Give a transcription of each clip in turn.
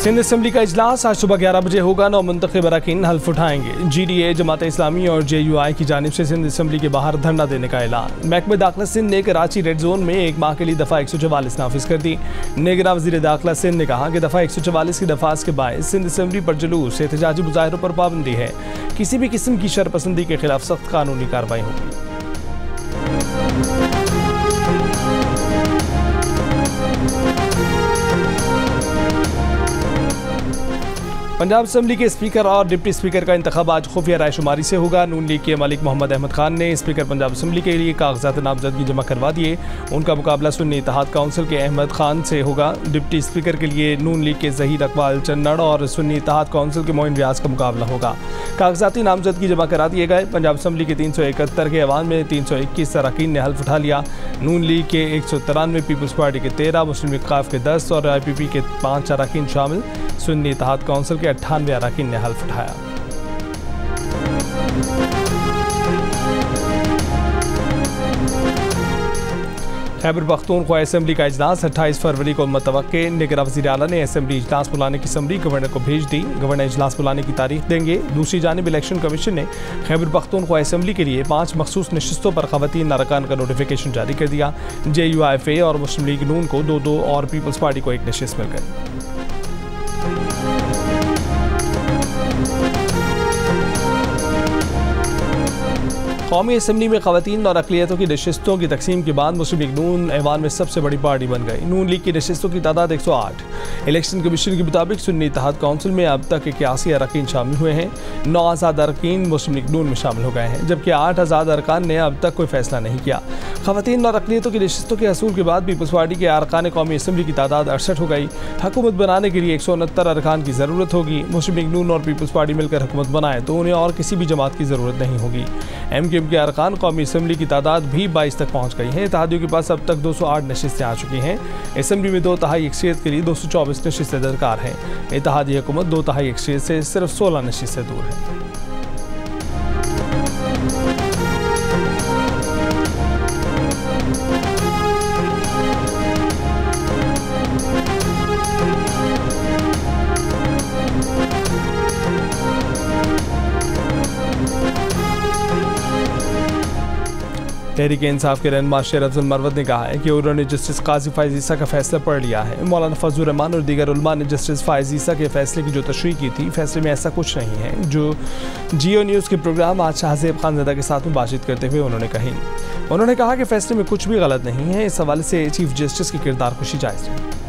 Sindh assembly का इजलास आज सुबह 11 बजे होगा। 9 मुंतखब अरकान हल्फ उठाएंगे। GDA, जमात इस्लामी और JUI की जानिब से सिंध असम्बली के बाहर धरना देने का ऐलान। महकमे दाखिला सिंध ने कराची रेड जोन में 1 माह के लिए दफ़ा 144 नाफिज कर दी। निगरान वज़ीर दाखिला सिंध ने कहा कि दफ़ा 144 की दफाज के बायस सिंध असम्बली पर जुलूस एहतजाजी मुजाहिरों पर पाबंदी है। किसी भी किस्म की शरपसंदी के खिलाफ सख्त कानूनी कार्रवाई होगी। पंजाब असम्बली के स्पीकर और डिप्टी स्पीकर का इंतखाब आज खुफिया रायशुमारी से होगा। नून लीग के मलिक मोहम्मद अहमद खान ने स्पीकर पंजाब असम्बली के लिए कागजात नामजदगी जमा करवा दिए। उनका मुकाबला सुन्नी इत्तेहाद काउंसिल के अहमद खान से होगा। डिप्टी स्पीकर के लिए नून लीग के ज़हीर अकबाल चन्नड़ और सुन्नी इत्तेहाद काउंसिल के मोइन रियाज का मुकाबला होगा। कागजाती नामजदगी जमा करा दिए गए। पंजाब असम्बली के 371 के अवान में 321 अरकान ने हल्फ उठा लिया। नून लीग के 193, पीपल्स पार्टी के 13, मुस्लिम लीग काफ के 10 और IPP के 5 अरकान शामिल। सुन्नी इत्तेहाद काउंसिल के 98 अरकान ने हल्फ उठाया। खैबर पख्तूनख्वा असम्बली का इजलास 28 फरवरी को मुतवक्के। निगरान वज़ीर आला ने असम्बली इजलास बुलाने की समरी गवर्नर को भेज दी। गवर्नर इजलास बुलाने की तारीख देंगे। दूसरी जानिब इलेक्शन कमीशन ने खैबर पख्तूनख्वा असम्बली के लिए 5 मखसूस नशिस्तों पर ख़वातीन अरकान का नोटिफिकेशन जारी कर दिया। JUI और मुस्लिम लीग नून को 2-2 और पीपल्स पार्टी को 1 नशिस्त मिल गई। कौमी असम्बली में ख़वातीन और अक़लियतों की नशिस्तों की तकसीम के बाद मुस्लिम लीग नून ऐवान में सबसे बड़ी पार्टी बन गई। नून लीग की नशिस्तों की तादाद 108। इलेक्शन कमीशन के मुताबिक सुन्नी इत्तेहाद काउंसिल में अब तक 81 अरकान शामिल हुए हैं। 9 आज़ाद अरकान मुस्लिम लीग नून में शामिल हो गए हैं, जबकि 8 आज़ाद अरकान ने अब तक कोई फैसला नहीं किया। ख़वातीन और अक़लियतों की नशिस्तों के हसूल के बाद पीपल्स पार्टी के अरकान कौमी असम्बली की तादाद 68 हो गई। हुकूमत बनाने के लिए 169 अरकान की ज़रूरत होगी। मुस्लिम लीग नून और पीपल्स पार्टी मिलकर हुकूमत बनाए तो उन्हें और किसी भी जमात की ज़रूरत नहीं होगी। MKM के अरकान कौमी असम्बली की तादाद भी 22 तक पहुँच गई है। इत्तेहादियों के पास अब तक 208 नशिस्तें आ चुकी हैं। असम्बली में 2/3 अक्सरियत के लिए 224 नशिस्तें दरकार हैं। इत्तेहादी हुकूमत 2/3 अक्सरियत से सिर्फ 16 नशिस्तें दूर है। तहरीक इंसाफ के रहनुमा शेर अफजल मरवत ने कहा है कि उन्होंने जस्टिस काजी फ़ाइज़ ईसा का फैसला पढ़ लिया है। मौलाना फजलुर रहमान और दीगर उलमा ने जस्टिस फ़ाइज़ ईसा के फैसले की जो तशरीह की थी, फैसले में ऐसा कुछ नहीं है। जो जियो न्यूज़ के प्रोग्राम आज शाहज़ेब खानज़ादा के साथ में बातचीत करते हुए उन्होंने कहा कि फैसले में कुछ भी गलत नहीं है। इस हवाले से चीफ जस्टिस की किरदार खुशी जायज़ है।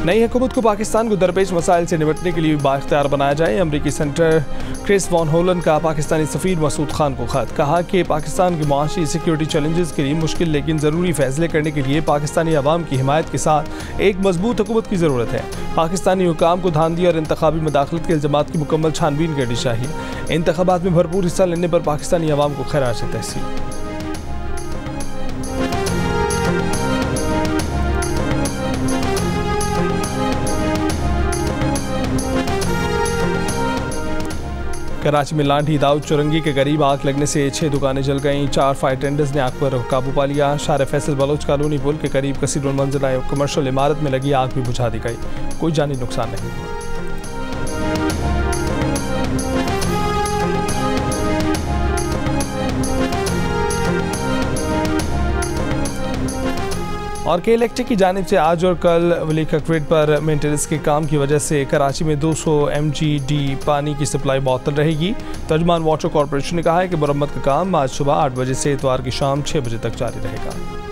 नई हुकूमत को पाकिस्तान को दरपेश मसाइल से निपटने के लिए बाख्तियार बनाया जाए। अमरीकी सेनेटर क्रिस वॉन होलन का पाकिस्तानी सफ़ीर मसूद खान को खत। कहा कि पाकिस्तान के मुआशी सिक्योरिटी चैलेंजेस के लिए मुश्किल लेकिन ज़रूरी फैसले करने के लिए पाकिस्तानी अवाम की हिमायत के साथ एक मजबूत हुकूमत की ज़रूरत है। पाकिस्तानी हुकाम को धांधली और इंतखाबी मदाखलत के इल्ज़ामात की मुकम्मल छानबीन करनी चाहिए। इंतखाबात में भरपूर हिस्सा लेने पर पाकिस्तानी अवाम को खैरात तहसीन। कराची में लांठी दाऊद चुरंगी के करीब आग लगने से 6 दुकानें जल गईं। 4 फायर टेंडर्स ने आग पर काबू पा लिया। शार फैसल बलोच कॉलोनी पुल के करीब कसीरुल मंजिला कमर्शियल इमारत में लगी आग भी बुझा दी गई। कोई जानी नुकसान नहीं हुआ। और के इलेक्ट्रिक की जानिब से आज और कल वलीका ग्रिड पर मेंटेनेंस के काम की वजह से कराची में 200 MGD पानी की सप्लाई मअतल रहेगी। तर्जुमान वाटर कॉरपोरेशन ने कहा है कि मरम्मत का काम आज सुबह 8 बजे से इतवार की शाम 6 बजे तक जारी रहेगा।